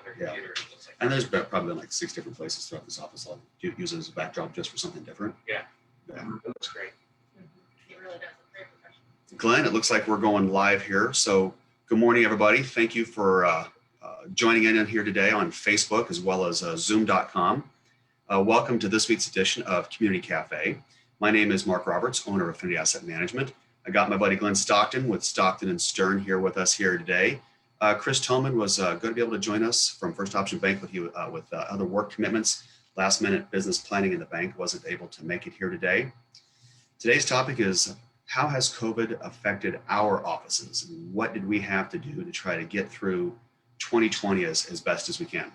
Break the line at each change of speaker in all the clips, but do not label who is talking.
their
Yeah.
computer. It looks like
And there's probably been like 6 different places throughout this office. I'll use it as a backdrop just for something different.
Yeah.
Yeah.
It looks great.
It really does look very professional.
Glenn, it looks like we're going live here. So good morning, everybody. Thank you for joining in here today on Facebook as well as zoom.com. Welcome to this week's edition of Community Cafe. My name is Mark Roberts, owner of Affinity Asset Management. I got my buddy Glenn Stockton with Stockton and Stern here with us here today. Chris Tillman was going to be able to join us from First Option Bank with other work commitments. Last minute business planning in the bank, wasn't able to make it here today. Today's topic is how has COVID affected our offices? And what did we have to do to try to get through 2020 as best as we can?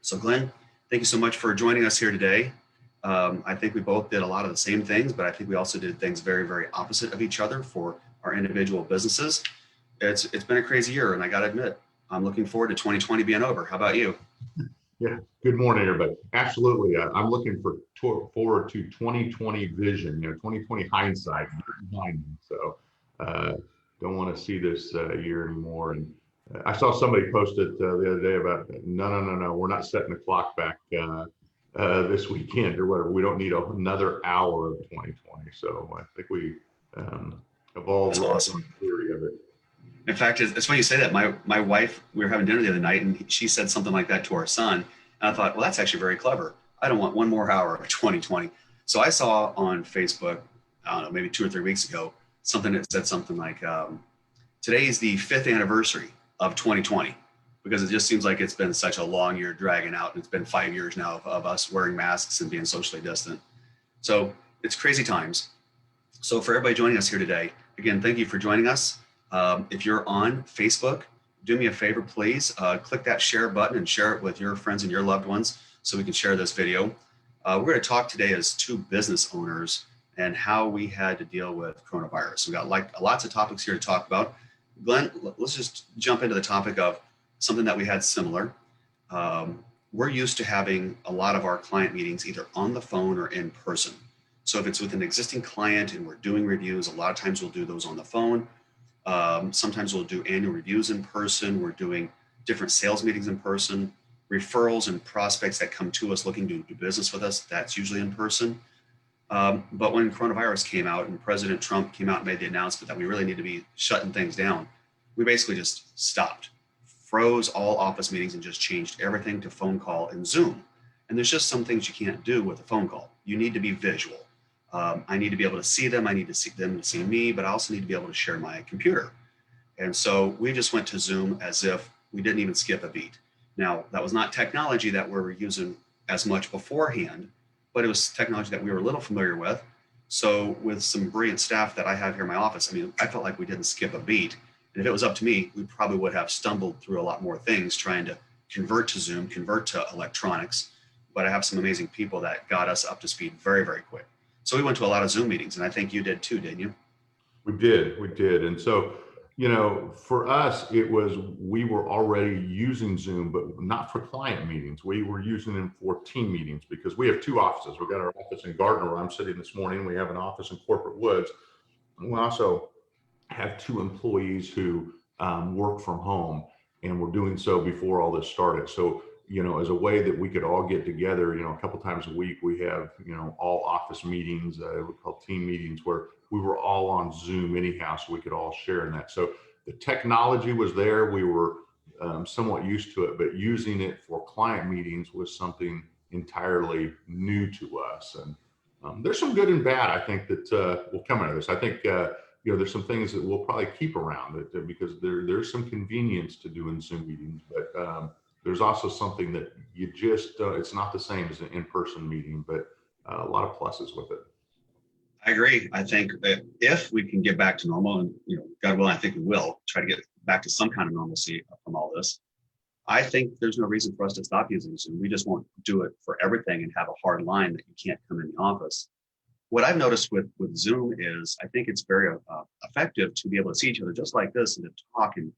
So Glenn, thank you so much for joining us here today. I think we both did a lot of the same things, but I think we also did things very, very opposite of each other for our individual businesses. It's been a crazy year, and I got to admit, I'm looking forward to 2020 being over. How about you?
Yeah. Good morning, everybody. Absolutely. I'm looking forward to 2020 vision, 2020 hindsight behind me. So don't want to see this year anymore. And I saw somebody post it the other day about, no, we're not setting the clock back this weekend or whatever. We don't need another hour of 2020. So I think we evolved
awesome
theory of it.
In fact, it's funny you say that. My wife, we were having dinner the other night, and she said something like that to our son. And I thought, well, that's actually very clever. I don't want one more hour of 2020. So I saw on Facebook, I don't know, maybe 2 or 3 weeks ago, something that said something like, today is the 5th anniversary of 2020, because it just seems like it's been such a long year dragging out. And it's been 5 years now of us wearing masks and being socially distant. So it's crazy times. So for everybody joining us here today, again, thank you for joining us. If you're on Facebook, do me a favor, please click that share button and share it with your friends and your loved ones so we can share this video. We're going to talk today as 2 business owners and how we had to deal with coronavirus. We got lots of topics here to talk about. Glenn, let's just jump into the topic of something that we had similar. We're used to having a lot of our client meetings either on the phone or in person. So if it's with an existing client and we're doing reviews, a lot of times we'll do those on the phone. Sometimes we'll do annual reviews in person. We're doing different sales meetings in person, referrals and prospects that come to us looking to do business with us. That's usually in person. But when coronavirus came out and President Trump came out and made the announcement that we really need to be shutting things down, we basically just stopped, froze all office meetings and just changed everything to phone call and Zoom. And there's just some things you can't do with a phone call. You need to be visual. I need to be able to see them. I need to see them to see me, but I also need to be able to share my computer. And so we just went to Zoom as if we didn't even skip a beat. Now, that was not technology that we were using as much beforehand, but it was technology that we were a little familiar with. So with some brilliant staff that I have here in my office, I mean, I felt like we didn't skip a beat. And if it was up to me, we probably would have stumbled through a lot more things trying to convert to Zoom, convert to electronics. But I have some amazing people that got us up to speed very, very quick. So we went to a lot of Zoom meetings, and I think you did too, didn't you?
We did. And so, for us, we were already using Zoom, but not for client meetings. We were using them for team meetings because we have 2 offices. We've got our office in Gardner where I'm sitting this morning. We have an office in Corporate Woods. And we also have 2 employees who work from home, and we're doing so before all this started. So, as a way that we could all get together, a couple times a week, we have, all office meetings, we call team meetings, where we were all on Zoom anyhow, so we could all share in that. So the technology was there. We were somewhat used to it, but using it for client meetings was something entirely new to us. And there's some good and bad, I think, that will come out of this. I think, there's some things that we'll probably keep around it because there's some convenience to doing Zoom meetings, but there's also something that you just, it's not the same as an in-person meeting, but a lot of pluses with it.
I agree. I think that if we can get back to normal, and God willing, I think we will try to get back to some kind of normalcy from all this. I think there's no reason for us to stop using Zoom. We just won't do it for everything and have a hard line that you can't come in the office. What I've noticed with Zoom is I think it's very effective to be able to see each other just like this and to talk and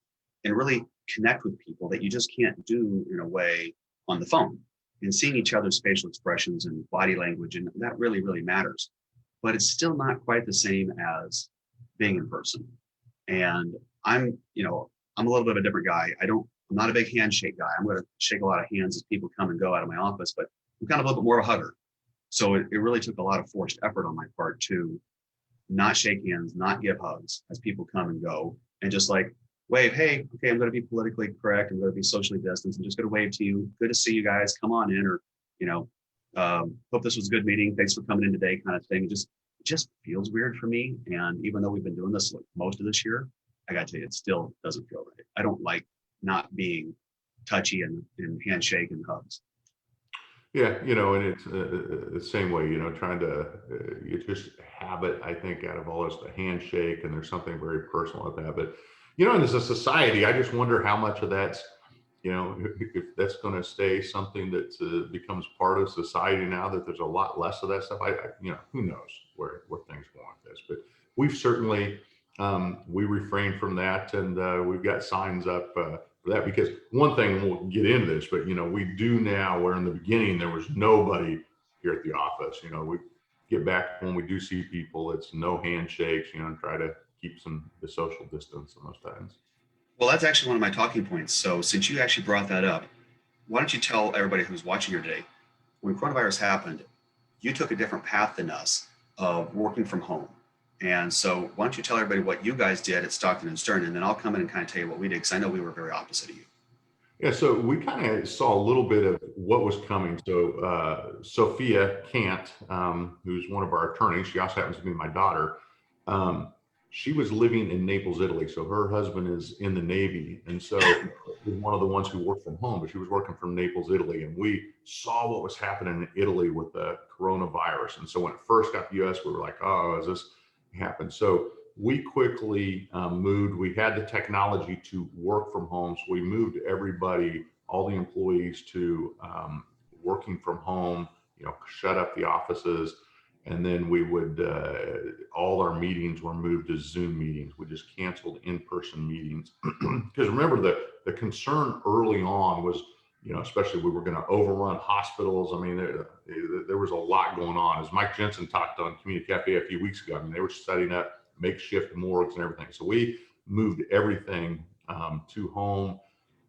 really connect with people that you just can't do in a way on the phone, and seeing each other's facial expressions and body language. And that really, really matters, but it's still not quite the same as being in person. And I'm a little bit of a different guy. I don't I'm not a big handshake guy. I'm going to shake a lot of hands as people come and go out of my office, but I'm kind of a little bit more of a hugger. So it really took a lot of forced effort on my part to not shake hands, not give hugs as people come and go, and just like wave, hey, okay, I'm going to be politically correct. I'm going to be socially distanced. I'm just going to wave to you. Good to see you guys. Come on in, or you know, hope this was a good meeting. Thanks for coming in today, kind of thing. It just feels weird for me. And even though we've been doing this like most of this year, I got to tell you, it still doesn't feel right. I don't like not being touchy and handshake and hugs.
Yeah, you know, and it's the same way, you know, trying to, you just habit, I think, out of all this, the handshake, and there's something very personal about that. But, you know, and as a society, I just wonder how much of that's, you know, if that's going to stay something that becomes part of society now that there's a lot less of that stuff. You know, who knows where things go with this, but we've certainly, we refrain from that. And we've got signs up, for that, because one thing, and we'll get into this, but you know, we do now, where in the beginning there was nobody here at the office. You know, we get back when we do see people, it's no handshakes, you know, and try to keep the social distance in those times.
Well, that's actually one of my talking points. So since you actually brought that up, why don't you tell everybody who's watching here today, when coronavirus happened, you took a different path than us of working from home. And so why don't you tell everybody what you guys did at Stockton and Stern, and then I'll come in and kind of tell you what we did, because I know we were very opposite of you.
Yeah, so we kind of saw a little bit of what was coming. So Sophia Kant, who's one of our attorneys, she also happens to be my daughter. Um, she was living in Naples, Italy. So her husband is in the Navy, and so was one of the ones who worked from home. But she was working from Naples, Italy, and we saw what was happening in Italy with the coronavirus. And so when it first got to the U.S., we were like, "Oh, is this happened?" So we quickly moved. We had the technology to work from home. So we moved everybody, all the employees, to working from home, you know, shut up the offices. And then we would, all our meetings were moved to Zoom meetings. We just canceled in-person meetings. Because remember, the concern early on was, you know, especially we were going to overrun hospitals. I mean, there was a lot going on. As Mike Jensen talked on Community Cafe a few weeks ago, I mean, they were setting up makeshift morgues and everything. So we moved everything to home,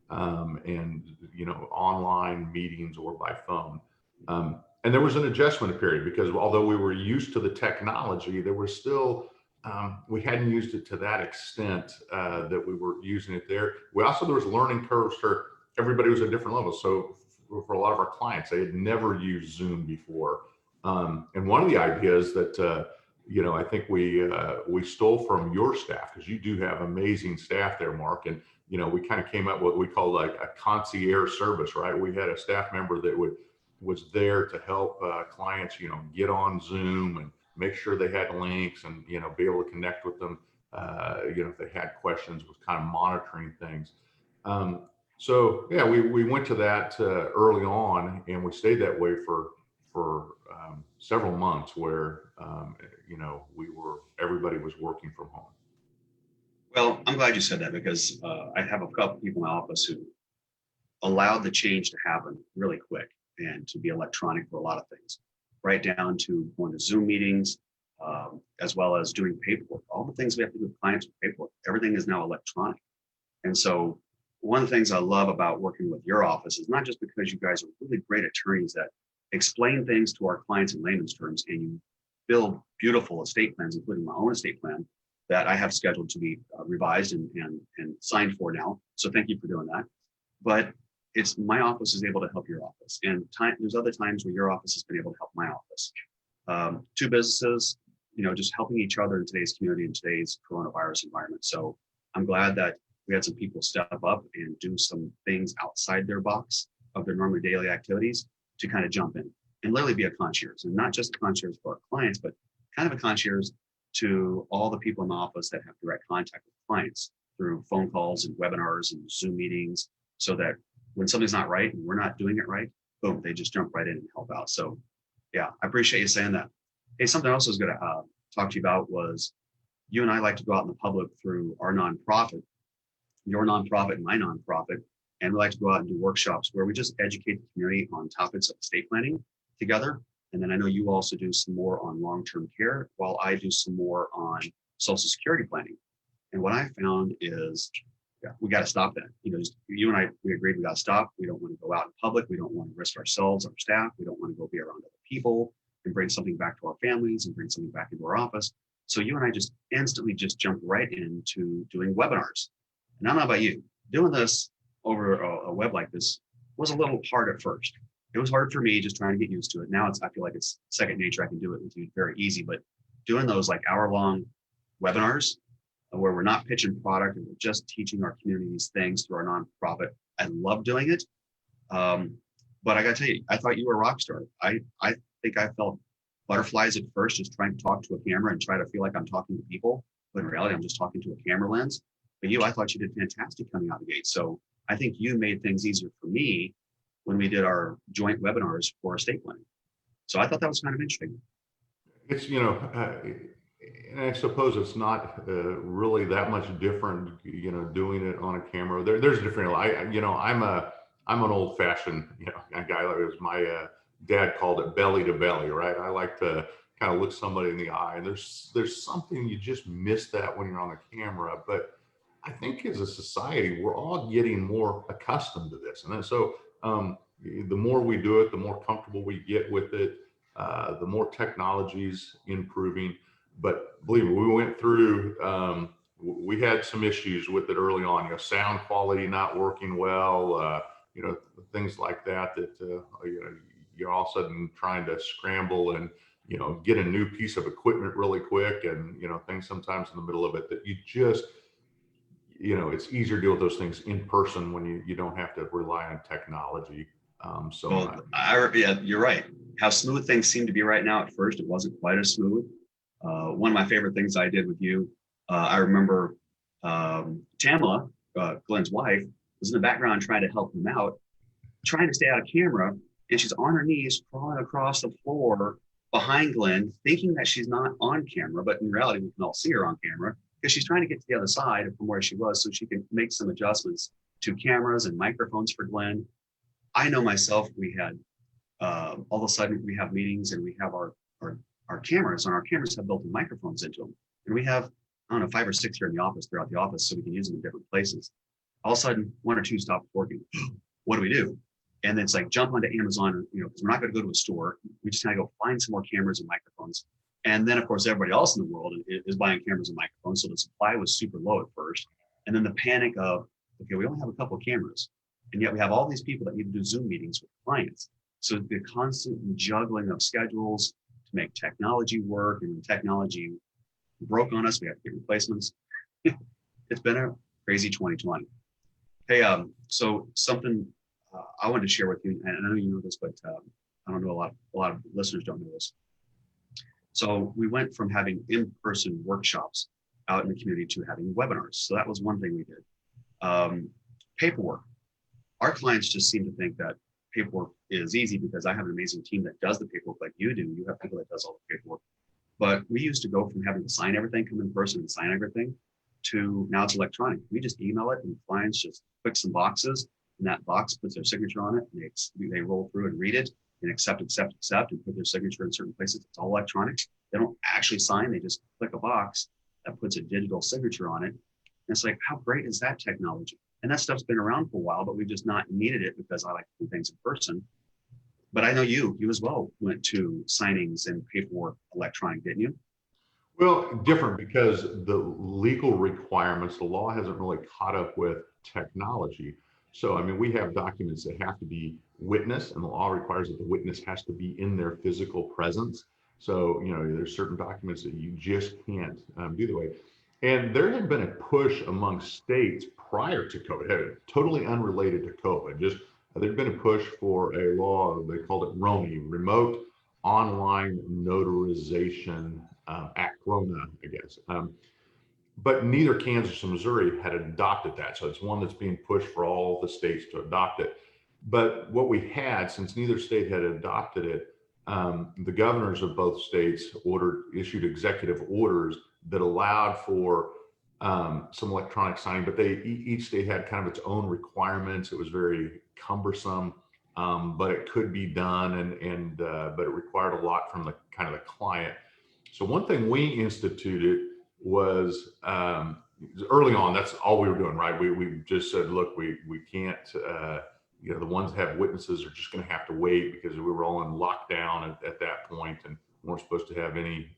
and, you know, online meetings or by phone. And there was an adjustment period, because although we were used to the technology, there was still, we hadn't used it to that extent that we were using it there. There was learning curves for everybody. Was at different levels. So for a lot of our clients, they had never used Zoom before. And one of the ideas that, you know, I think we stole from your staff, because you do have amazing staff there, Mark. And, you know, we kind of came up with what we call like a concierge service, right? We had a staff member that was there to help clients, you know, get on Zoom and make sure they had links, and, you know, be able to connect with them, you know, if they had questions, was kind of monitoring things. So yeah, we went to that early on, and we stayed that way for several months, where you know, everybody was working from home.
Well, I'm glad you said that, because I have a couple people in my office who allowed the change to happen really quick and to be electronic for a lot of things, right down to going to Zoom meetings, as well as doing paperwork. All the things we have to do with clients with paperwork, everything is now electronic. And so one of the things I love about working with your office is not just because you guys are really great attorneys that explain things to our clients in layman's terms, and you build beautiful estate plans, including my own estate plan that I have scheduled to be revised and signed for now. So thank you for doing that. But it's my office is able to help your office, and there's other times where your office has been able to help my office. Two businesses, you know, just helping each other in today's community, in today's coronavirus environment. So I'm glad that we had some people step up and do some things outside their box of their normally daily activities to kind of jump in and literally be a concierge, and not just a concierge for our clients, but kind of a concierge to all the people in the office that have direct contact with clients through phone calls and webinars and Zoom meetings, so that when something's not right and we're not doing it right, boom, they just jump right in and help out. So yeah, I appreciate you saying that. Hey, something else I was going to talk to you about was, you and I like to go out in the public through our nonprofit, your nonprofit and my nonprofit, and we like to go out and do workshops where we just educate the community on topics of estate planning together. And then I know you also do some more on long-term care, while I do some more on Social Security planning. And what I found is Yeah, we got to stop that. You and I, we agreed we got to stop. We don't want to go out in public. We don't want to risk ourselves, our staff. We don't want to go be around other people and bring something back to our families and bring something back into our office. So you and I just instantly just jumped right into doing webinars. And I don't know about you, doing this over a web like this was a little hard at first. It was hard for me just trying to get used to it. Now I feel like it's second nature. I can do it with you very easy, but doing those like hour-long webinars where we're not pitching product and we're just teaching our community these things through our nonprofit. I love doing it. But I got to tell you, I thought you were a rock star. I think I felt butterflies at first, just trying to talk to a camera and try to feel like I'm talking to people. But in reality, I'm just talking to a camera lens. But I thought you did fantastic coming out of the gate. So I think you made things easier for me when we did our joint webinars for estate planning. So I thought that was kind of interesting.
It's, and I suppose it's not really that much different, doing it on a camera. There's different. I'm an old-fashioned, guy. Like as my dad called it, belly to belly, right? I like to kind of look somebody in the eye, and there's something you just miss that when you're on the camera. But I think as a society, we're all getting more accustomed to this, and then, so the more we do it, the more comfortable we get with it. The more technology's improving. But believe me, we went through, we had some issues with it early on, sound quality not working well, things like that, you're all of a sudden trying to scramble and, get a new piece of equipment really quick, and, things sometimes in the middle of it that you just, it's easier to deal with those things in person when you don't have to rely on technology so much.
Yeah, you're right. How smooth things seem to be right now. At first, it wasn't quite as smooth. One of my favorite things I did with you, I remember Tamala, Glenn's wife, was in the background trying to help him out, trying to stay out of camera, and she's on her knees crawling across the floor behind Glenn, thinking that she's not on camera, but in reality, we can all see her on camera because she's trying to get to the other side from where she was so she can make some adjustments to cameras and microphones for Glenn. I know myself, we had all of a sudden we have meetings and we have our cameras, and our cameras have built-in microphones into them. And we have, I don't know, 5 or 6 here in the office, throughout the office, so we can use them in different places. All of a sudden, 1 or 2 stop working. What do we do? And then it's like jump onto Amazon, because we're not going to go to a store. We just kind of go find some more cameras and microphones. And then, of course, everybody else in the world is buying cameras and microphones. So the supply was super low at first. And then the panic of, okay, we only have a couple of cameras. And yet we have all these people that need to do Zoom meetings with clients. So the constant juggling of schedules to make technology work, and when technology broke on us, we had to get replacements. It's been a crazy 2020. Hey, so something I wanted to share with you, and I know you know this, but I don't know, a lot of listeners don't know this. So we went from having in-person workshops out in the community to having webinars. So that was one thing we did. Paperwork. Our clients just seem to think that paperwork is easy because I have an amazing team that does the paperwork like you do. You have people that does all the paperwork. But we used to go from having to sign everything, come in person and sign everything, to now it's electronic. We just email it and clients just click some boxes, and that box puts their signature on it, and they roll through and read it and accept, and put their signature in certain places. It's all electronic. They don't actually sign. They just click a box that puts a digital signature on it. And it's like, how great is that technology? And that stuff's been around for a while, but we've just not needed it because I like to do things in person. But I know you as well went to signings and paperwork electronic, didn't you?
Well, different because the legal requirements, the law hasn't really caught up with technology. So, I mean, we have documents that have to be witnessed, and the law requires that the witness has to be in their physical presence. So, there's certain documents that you just can't do the way. And there had been a push among states prior to COVID, totally unrelated to COVID. Just there'd been a push for a law, they called it RONI, Remote Online Notarization Act, RONA, I guess. But neither Kansas or Missouri had adopted that. So it's one that's being pushed for all the states to adopt it. But what we had, since neither state had adopted it, the governors of both states issued executive orders that allowed for some electronic signing, but each state had kind of its own requirements. It was very cumbersome, but it could be done, but it required a lot from the client. So one thing we instituted was early on, that's all we were doing, right? We just said, look, we can't, the ones that have witnesses are just going to have to wait because we were all in lockdown at that point and weren't supposed to have any,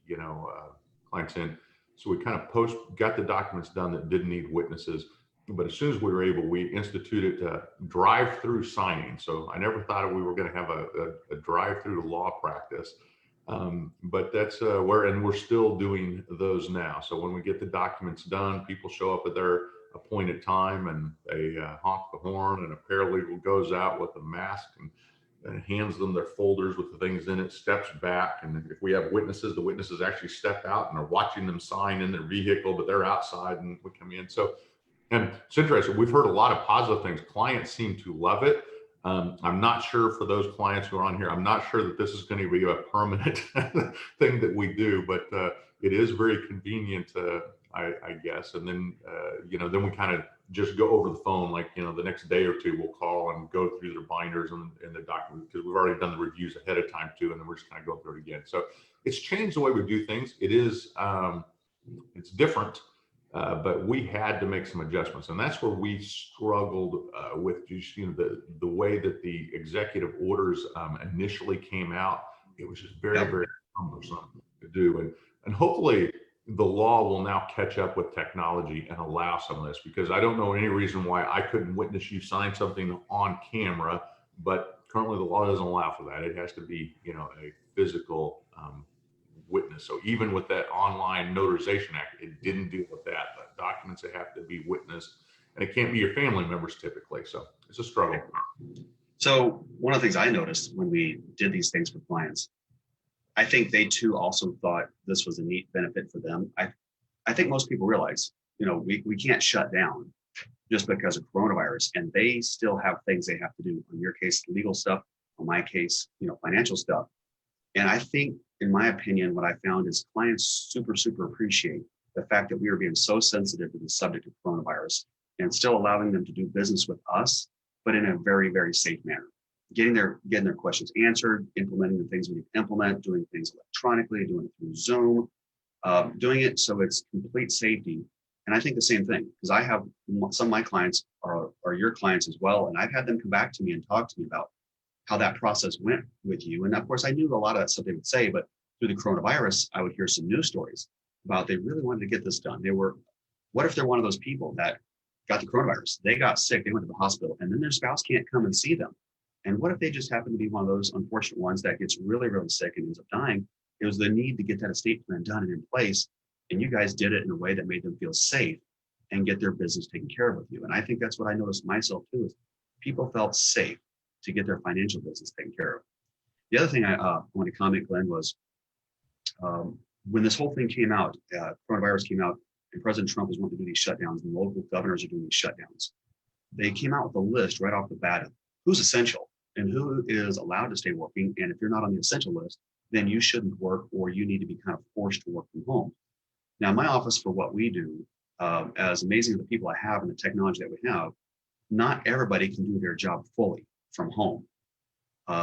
clients in. So we kind of got the documents done that didn't need witnesses. But as soon as we were able, we instituted drive-through signing. So I never thought we were going to have a drive-through to law practice. But that's and we're still doing those now. So when we get the documents done, people show up at their appointed time and they honk the horn and a paralegal goes out with a mask and hands them their folders with the things in it, steps back. And if we have witnesses, the witnesses actually step out and are watching them sign in their vehicle, but they're outside and we come in. So, and it's interesting. We've heard a lot of positive things. Clients seem to love it. I'm not sure for those clients who are on here, I'm not sure that this is going to be a permanent thing that we do, but it is very convenient, I guess. And then, then we kind of just go over the phone, like, the next day or two, we'll call and go through their binders and the documents because we've already done the reviews ahead of time too. And then we're just kind of going through it again. So it's changed the way we do things. It is, it's different. But we had to make some adjustments, and that's where we struggled with just the way that the executive orders initially came out. It was just very, very cumbersome to do, and hopefully the law will now catch up with technology and allow some of this. Because I don't know any reason why I couldn't witness you sign something on camera, but currently the law doesn't allow for that. It has to be a physical witness. So even with that online notarization act, it didn't deal with that. But documents that have to be witnessed, and it can't be your family members typically. So it's a struggle.
So one of the things I noticed when we did these things for clients, I think they too also thought this was a neat benefit for them. I think most people realize, we can't shut down just because of coronavirus, and they still have things they have to do. In your case, legal stuff. In my case, financial stuff. And I think, in my opinion, what I found is clients super, super appreciate the fact that we are being so sensitive to the subject of coronavirus and still allowing them to do business with us, but in a very, very safe manner. Getting their questions answered, implementing the things we need to implement, doing things electronically, doing it through Zoom, doing it so it's complete safety. And I think the same thing, because I have some of my clients are your clients as well. And I've had them come back to me and talk to me about how that process went with you. And of course, I knew a lot of that stuff they would say, but through the coronavirus, I would hear some news stories about they really wanted to get this done. What if they're one of those people that got the coronavirus? They got sick, they went to the hospital, and then their spouse can't come and see them. And what if they just happen to be one of those unfortunate ones that gets really, really sick and ends up dying? It was the need to get that estate plan done and in place. And you guys did it in a way that made them feel safe and get their business taken care of with you. And I think that's what I noticed myself too, is people felt safe to get their financial business taken care of. The other thing I want to comment, Glenn, was when this whole thing came out, coronavirus came out, and President Trump was wanting to do these shutdowns, and local governors are doing these shutdowns. They came out with a list right off the bat of who's essential and who is allowed to stay working. And if you're not on the essential list, then you shouldn't work, or you need to be kind of forced to work from home. Now, my office, for what we do, as amazing as the people I have and the technology that we have, not everybody can do their job fully from home.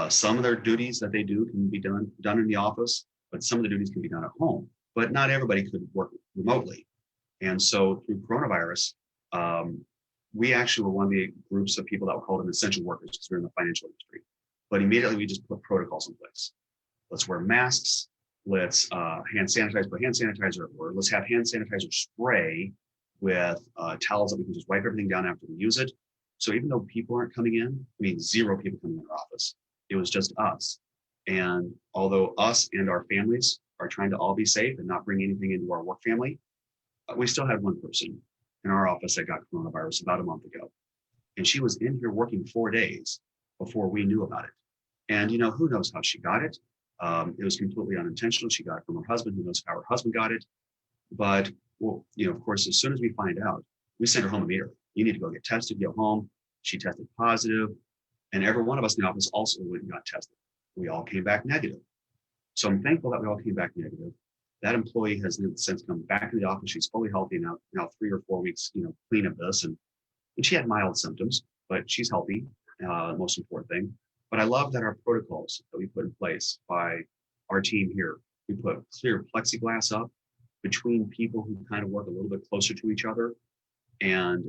Some of their duties that they do can be done in the office, but some of the duties can be done at home. But not everybody could work remotely. And so through coronavirus, we actually were one of the groups of people that were called an essential workers because we're in the financial industry. But immediately we just put protocols in place. Let's wear masks. Let's hand sanitize, put hand sanitizer, or let's have hand sanitizer spray with towels that we can just wipe everything down after we use it. So even though people aren't coming in, zero people coming in our office. It was just us. And although us and our families are trying to all be safe and not bring anything into our work family, we still had one person in our office that got coronavirus about a month ago. And she was in here working 4 days before we knew about it. And who knows how she got it? It was completely unintentional. She got it from her husband. Who knows how her husband got it? But, of course, as soon as we find out, we send her home immediately. You need to go get tested, go home. She tested positive. And every one of us in the office also went and got tested. We all came back negative. So I'm thankful that we all came back negative. That employee has since come back to the office. She's fully healthy now 3 or 4 weeks, clean of this. And she had mild symptoms, but she's healthy, most important thing. But I love that our protocols that we put in place by our team here, we put clear plexiglass up between people who kind of work a little bit closer to each other. And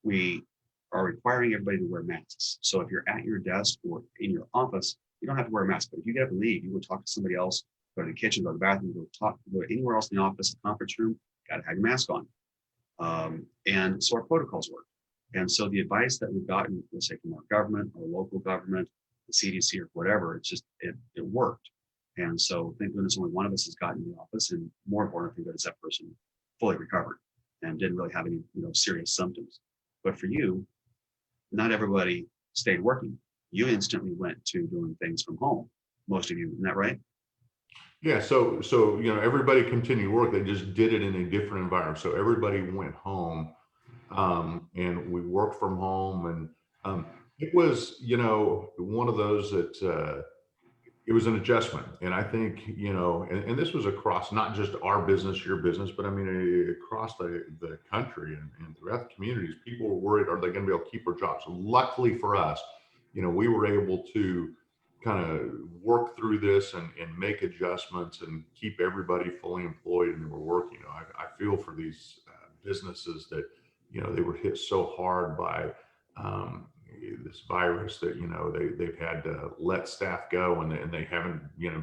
we are requiring everybody to wear masks. So if you're at your desk or in your office, you don't have to wear a mask. But if you get up and leave, you go talk to somebody else, go to the kitchen, go to the bathroom, go anywhere else in the office, conference room, got to have your mask on. And so our protocols work. And so the advice that we've gotten, let's say from our government, our local government, the CDC or whatever, it worked. And so thank goodness only one of us has gotten in the office, and more important, thank goodness that person fully recovered and didn't really have any serious symptoms. But for you, not everybody stayed working. You instantly went to doing things from home. Most of you, isn't that right?
Yeah, so everybody continued work. They just did it in a different environment. So everybody went home, and we worked from home, and it was one of those that it was an adjustment. And I think and this was across not just our business, your business, but I mean across the country and throughout the communities. People were worried, are they going to be able to keep their jobs? Luckily for us, we were able to kind of work through this and make adjustments and keep everybody fully employed, and they were working. I feel for these businesses that they were hit so hard by this virus that they've had to let staff go, and they haven't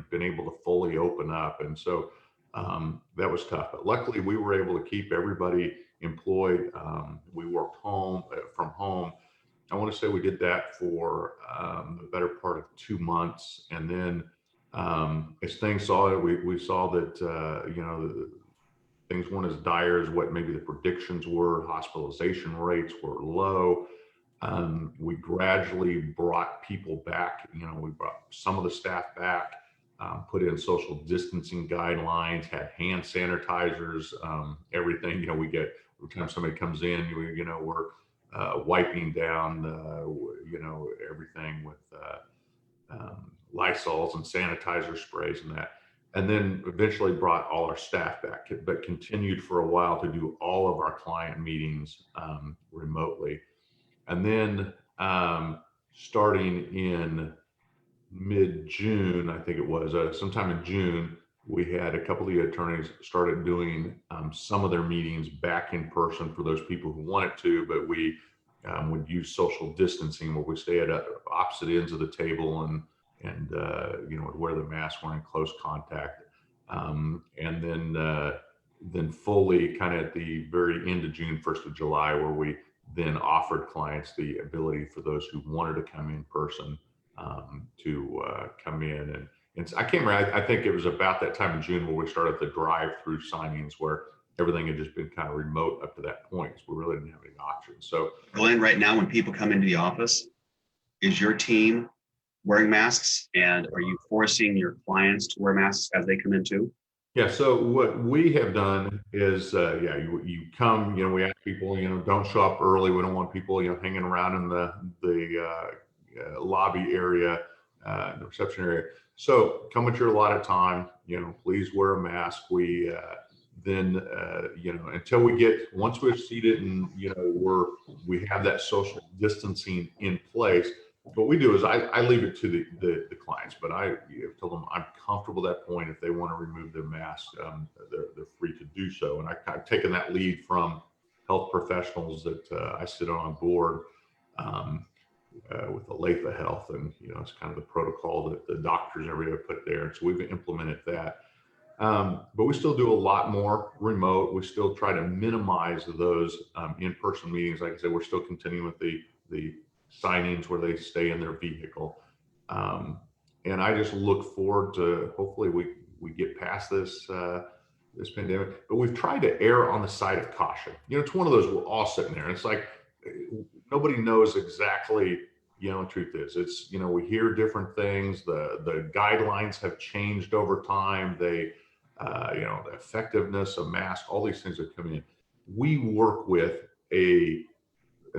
been able to fully open up, and so that was tough. But luckily, we were able to keep everybody employed. We worked from home. I want to say we did that for the better part of 2 months, and then as things saw it, we saw that things weren't as dire as what maybe the predictions were. Hospitalization rates were low. We gradually brought people back. We brought some of the staff back, put in social distancing guidelines, had hand sanitizers, everything. Every time somebody comes in, we're wiping down, everything with Lysols and sanitizer sprays and that. And then eventually brought all our staff back, but continued for a while to do all of our client meetings remotely. And then starting in mid-June, I think it was, sometime in June, we had a couple of the attorneys started doing some of their meetings back in person for those people who wanted to, but we would use social distancing where we stay at opposite ends of the table and would wear the mask, we're in close contact. And then fully kind of at the very end of June, 1st of July, where we then offered clients the ability for those who wanted to come in person to come in. And I can't remember, I think it was about that time in June where we started the drive-through signings, where everything had just been kind of remote up to that point. So we really didn't have any options. So
Glenn, right now, when people come into the office, is your team wearing masks, and are you forcing your clients to wear masks as they come in too?
yeah, so what we have done is, you come, we ask people, don't show up early. We don't want people, hanging around in the lobby area, the reception area. So come at your allotted time, please wear a mask. We then, until once we're seated and, we have that social distancing in place. What we do is I leave it to the clients, but I tell them I'm comfortable at that point. If they want to remove their mask, they're free to do so. And I've taken that lead from health professionals that I sit on a board with Aletha Health, and it's kind of the protocol that the doctors and everybody put there. And so we've implemented that. But we still do a lot more remote. We still try to minimize those in-person meetings. Like I said, we're still continuing with the signings where they stay in their vehicle. And I just look forward to, hopefully we get past this pandemic, but we've tried to err on the side of caution. It's one of those, we're all sitting there and it's like, nobody knows exactly, the truth is, it's, we hear different things. The guidelines have changed over time. The effectiveness of masks, all these things that come in. We work with a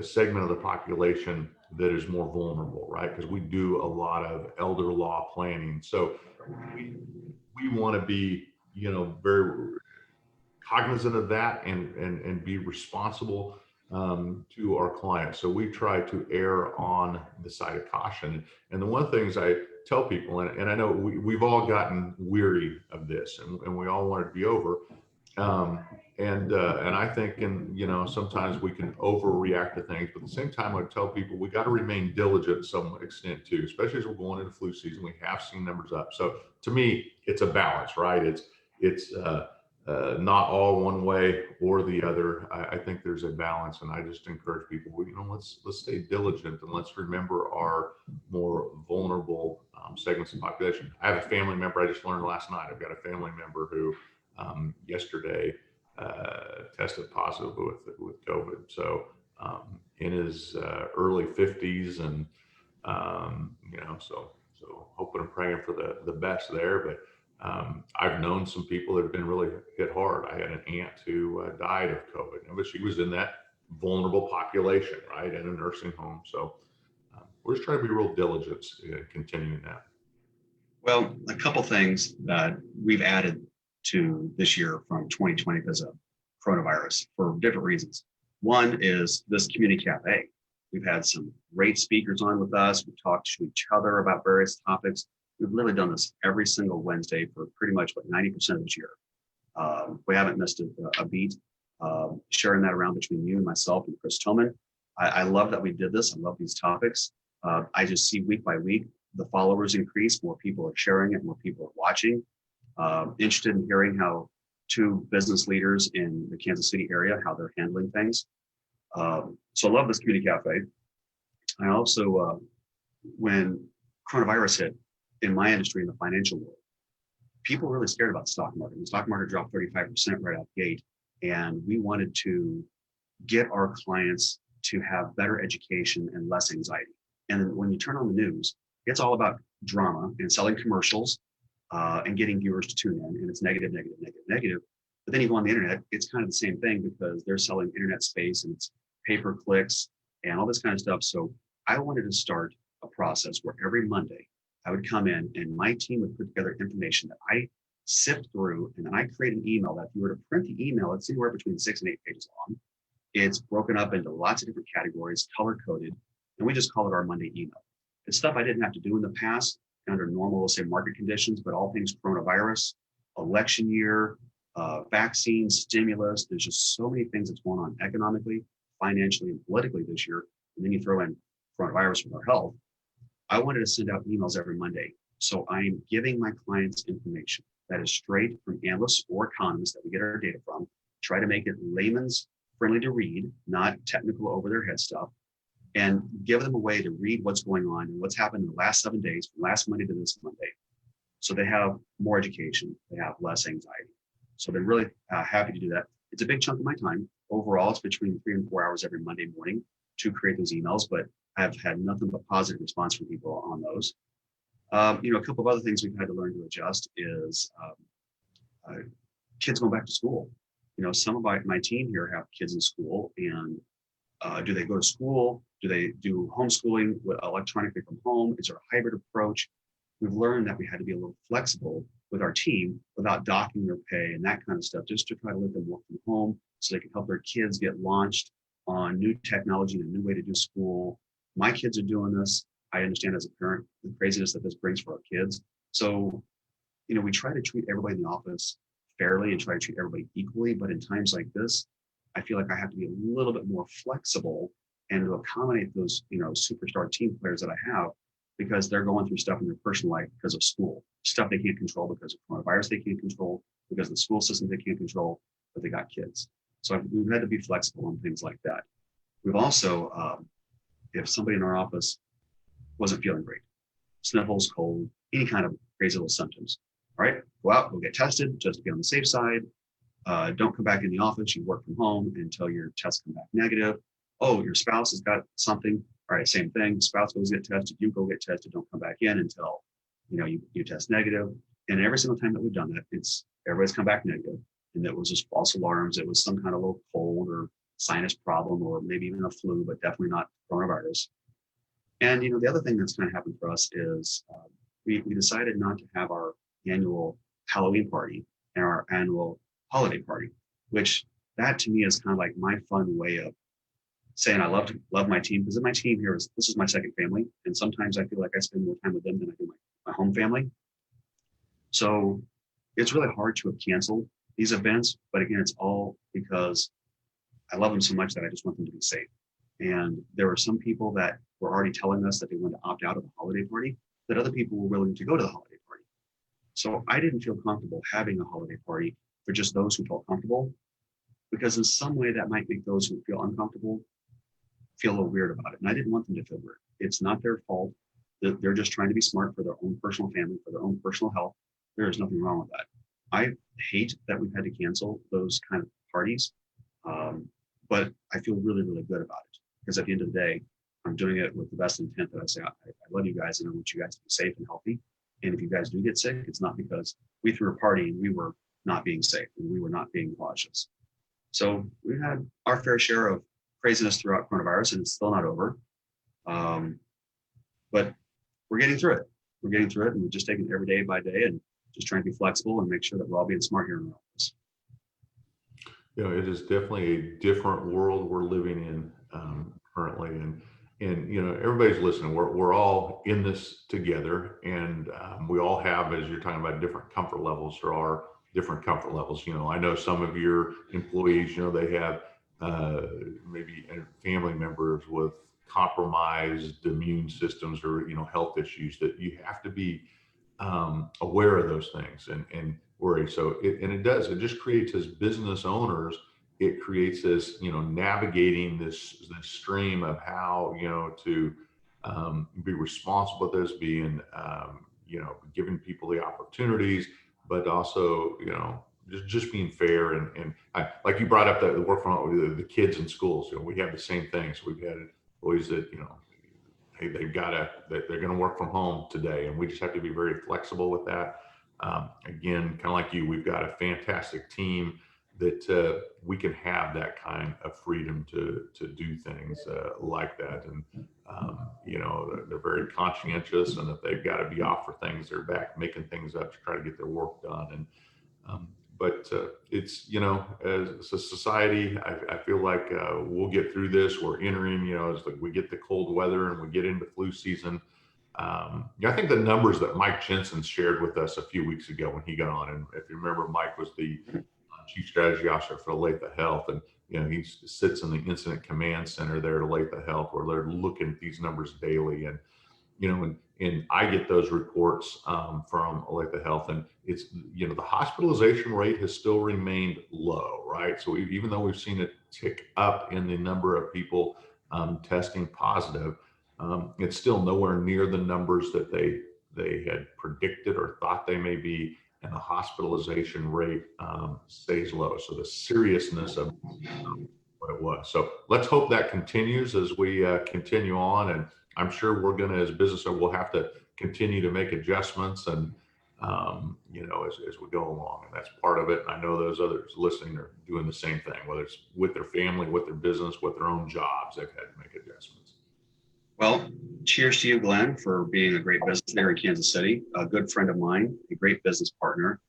segment of the population that is more vulnerable, right? Because we do a lot of elder law planning. So we want to be, very cognizant of that and be responsible to our clients. So we try to err on the side of caution. And the one of the things I tell people, and I know we've all gotten weary of this and we all want it to be over. And I think, and sometimes we can overreact to things, but at the same time, I tell people we got to remain diligent to some extent too, especially as we're going into flu season. We have seen numbers up, so to me, it's a balance, right? It's not all one way or the other. I think there's a balance, and I just encourage people, let's stay diligent and let's remember our more vulnerable segments of the population. I have a family member. I just learned last night. I've got a family member who yesterday tested positive with COVID. So in his early 50s, and so hoping and praying for the best there. But I've known some people that have been really hit hard. I had an aunt who died of COVID, but she was in that vulnerable population, right, in a nursing home. So we're just trying to be real diligent in continuing that.
Well, a couple things that we've added to this year from 2020 because of coronavirus for different reasons. One is this community cafe. We've had some great speakers on with us. We've talked to each other about various topics. We've literally done this every single Wednesday for pretty much 90% of this year. We haven't missed a beat. Sharing that around between you and myself and Chris Tillman. I love that we did this. I love these topics. I just see week by week, the followers increase, more people are sharing it, more people are watching. Interested in hearing how two business leaders in the Kansas City area, how they're handling things. So I love this community cafe. I also, when coronavirus hit in my industry, in the financial world, people were really scared about the stock market. The stock market dropped 35% right out the gate. And we wanted to get our clients to have better education and less anxiety. And when you turn on the news, it's all about drama and selling commercials and getting viewers to tune in. And it's negative, negative, negative, negative. But then you go on the internet, it's kind of the same thing because they're selling internet space and it's pay-per-clicks and all this kind of stuff. So I wanted to start a process where every Monday I would come in and my team would put together information that I sift through, and then I create an email that if you were to print the email, it's anywhere between 6 and 8 pages long. It's broken up into lots of different categories, color coded, and we just call it our Monday email. It's stuff I didn't have to do in the past under normal, say, market conditions, but all things coronavirus, election year, vaccine, stimulus. There's just so many things that's going on economically, financially, and politically this year. And then you throw in coronavirus with our health. I wanted to send out emails every Monday. So I'm giving my clients information that is straight from analysts or economists that we get our data from, try to make it layman's friendly to read, not technical over their head stuff, and give them a way to read what's going on and what's happened in the last 7 days, from last Monday to this Monday. So they have more education, they have less anxiety. So they're really happy to do that. It's a big chunk of my time. Overall, it's between 3 and 4 hours every Monday morning to create those emails, but I've had nothing but positive response from people on those. A couple of other things we've had to learn to adjust is kids going back to school. Some of my team here have kids in school, and do they go to school? Do they do homeschooling electronically from home? Is there a hybrid approach? We've learned that we had to be a little flexible with our team without docking their pay and that kind of stuff, just to try to let them work from home so they can help their kids get launched on new technology and a new way to do school. My kids are doing this. I understand as a parent the craziness that this brings for our kids. So, we try to treat everybody in the office fairly and try to treat everybody equally. But in times like this, I feel like I have to be a little bit more flexible and to accommodate those, superstar team players that I have, because they're going through stuff in their personal life because of school, stuff they can't control because of coronavirus they can't control, because of the school system they can't control, but they got kids. So we've had to be flexible on things like that. We've also, if somebody in our office wasn't feeling great, sniffles, cold, any kind of crazy little symptoms, all right, go out, go get tested just to be on the safe side. Don't come back in the office. You work from home until your tests come back negative. Oh, your spouse has got something. All right, same thing. Spouse goes get tested. You go get tested. Don't come back in until you test negative. And every single time that we've done that, everybody's come back negative. And it was just false alarms. It was some kind of little cold or sinus problem, or maybe even a flu, but definitely not coronavirus. And the other thing that's kind of happened for us is we decided not to have our annual Halloween party and our annual holiday party, which that to me is kind of like my fun way of saying I love my team, because my team here this is my second family, and sometimes I feel like I spend more time with them than I do my home family. So it's really hard to have canceled these events, but again, it's all because I love them so much that I just want them to be safe. And there were some people that were already telling us that they wanted to opt out of the holiday party, that other people were willing to go to the holiday party. So I didn't feel comfortable having a holiday party for just those who felt comfortable, because in some way that might make those who feel uncomfortable feel a little weird about it. And I didn't want them to feel weird. It's not their fault. They're just trying to be smart for their own personal family, for their own personal health. There is nothing wrong with that. I hate that we've had to cancel those kind of parties, but I feel really, really good about it, because at the end of the day, I'm doing it with the best intent that I say, I love you guys and I want you guys to be safe and healthy. And if you guys do get sick, it's not because we threw a party and we were not being safe and we were not being cautious. So we've had our fair share of craziness throughout coronavirus, and it's still not over. But we're getting through it. We're getting through it, and we're just taking it every day by day and just trying to be flexible and make sure that we're all being smart here in the office.
You know, it is definitely a different world we're living in currently, and you know, everybody's listening. We're all in this together, and we all have, as you're talking about, different comfort levels. There are different comfort levels. You know, I know some of your employees, you know, they have maybe family members with compromised immune systems or, you know, health issues, that you have to be aware of those things and worry. So it just creates, as business owners, it creates this, you know, navigating this stream of how, you know, to be responsible with this, being, you know, giving people the opportunities, but also, you know, just being fair. And like you brought up the work from the kids in schools, you know, we have the same thing. So we've had employees that, you know, hey, they're going to work from home today, and we just have to be very flexible with that. Again, kind of like you, we've got a fantastic team that we can have that kind of freedom to do things like that. And you know, they're very conscientious, and if they've got to be off for things, they're back making things up to try to get their work done. And but it's, you know, as a society, I feel like we'll get through this. We're entering, you know, as we get the cold weather and we get into flu season. Yeah, I think the numbers that Mike Jensen shared with us a few weeks ago when he got on, and if you remember, Mike was the chief strategy officer for Olathe Health, and you know, he sits in the incident command center there at Olathe Health, where they're looking at these numbers daily. And you know, and I get those reports from Olathe Health, and it's, you know, the hospitalization rate has still remained low, right? So even though we've seen it tick up in the number of people testing positive, it's still nowhere near the numbers that they had predicted or thought they may be, and the hospitalization rate stays low. So the seriousness of what it was. So let's hope that continues as we continue on. And I'm sure we're going to, as a business owner, we'll have to continue to make adjustments and, you know, as we go along. And that's part of it. And I know those others listening are doing the same thing, whether it's with their family, with their business, with their own jobs, they've had to make adjustments.
Well, cheers to you, Glenn, for being a great business there in Kansas City, a good friend of mine, a great business partner,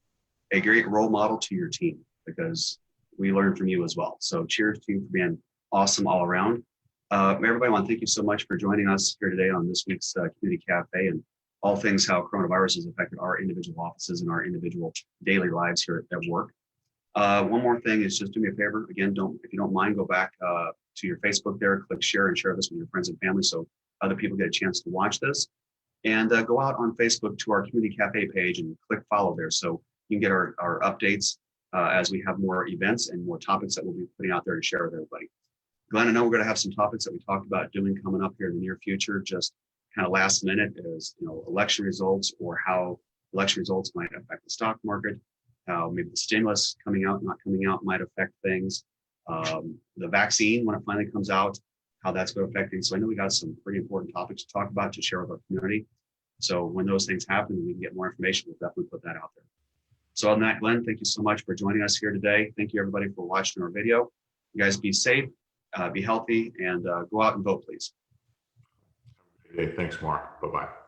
a great role model to your team, because we learned from you as well. So cheers to you for being awesome all around. Everybody, I want to thank you so much for joining us here today on this week's Community Cafe, and all things how coronavirus has affected our individual offices and our individual daily lives here at work. One more thing is, just do me a favor. Again, if you don't mind, go back to your Facebook there, click share, and share this with your friends and family so other people get a chance to watch this. And go out on Facebook to our Community Cafe page and click follow there so you can get our updates as we have more events and more topics that we'll be putting out there to share with everybody. Glenn, I know we're going to have some topics that we talked about doing coming up here in the near future, just kind of last minute, as you know, election results, or how election results might affect the stock market, how maybe the stimulus coming out, not coming out, might affect things. The vaccine, when it finally comes out, how that's going to affect things. So I know we got some pretty important topics to talk about, to share with our community. So when those things happen and we can get more information, we'll definitely put that out there. So on that, Glenn, thank you so much for joining us here today. Thank you, everybody, for watching our video. You guys be safe, be healthy, and go out and vote, please.
Okay, thanks, Mark. Bye-bye.